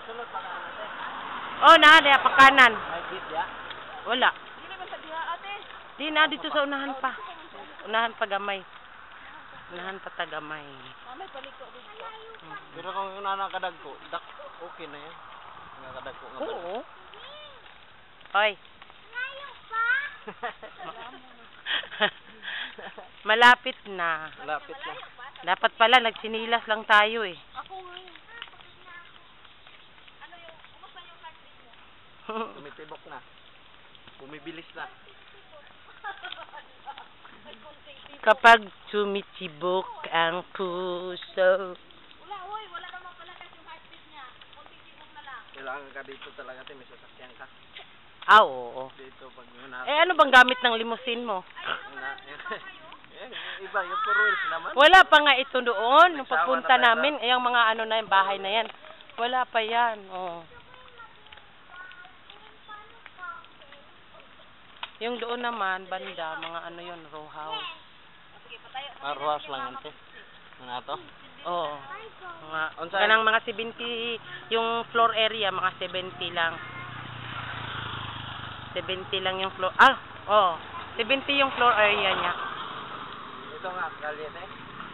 Sulod pa ka natin. Oh, na pa kanan. May git ya? Wala. Dili man sa diha ate. Di na dito sa unahan pa. Unahan pa gamay. Unahan pa tagamay. Mamay paliko dito. Pero kung una nakadag ko, okay na yan. Nakadag ko nga ba? Oo. Hoy. Malapit na. Malapit na. Dapat pala nagsinilas lang tayo eh. Ako nga. Ano yung kumusta yung heartbeat mo? Tumitibok na. Bumibilis na. Kapag tumitibok ang puso. Wala, oy, wala naman pala kasi yung heartbeat niya. Konti-tibok na lang. Kailangan ka dito talaga, may sasakyan ka. Ah, oo. Dito pag una. Eh, ano bang gamit ng limousine mo? Iba, yung four wheels naman. Wala pa nga ito doon. Nung Nagsawa pagpunta na tayo namin, eh, yung mga ano na yung bahay na yan. Wala pa yan. Oh. Yung doon naman, banda, mga ano yun, row house. Sige, patayo. Arwas lang yan, te. Ano to? Oo. Mga, Unsay? ganang mga 70, yung floor area, mga 70 lang. 70 lang yung floor, oh, 70 yung floor area niya. Ito nga, kalye, te.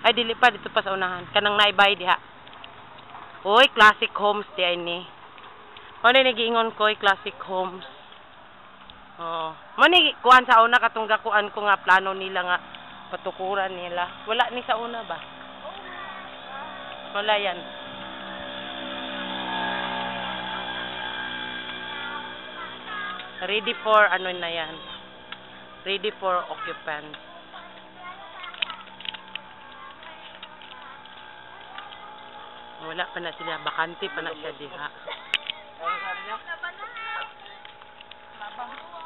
Ay, dili pa, dito pa sa unahan. Kanang naibay diha. Uy, classic homes di ay ni. Ano nagiingon ko, classic homes. Oo. Mani, kuan sa una, katungga kuan ko nga, plano nila nga, patukuran nila. Wala ni sa una ba? Wala yan. Ready for, ano na yan. Ready for occupants. Wala pa na sila, bakante pa na siya diha. Ano sabi niya? Labang.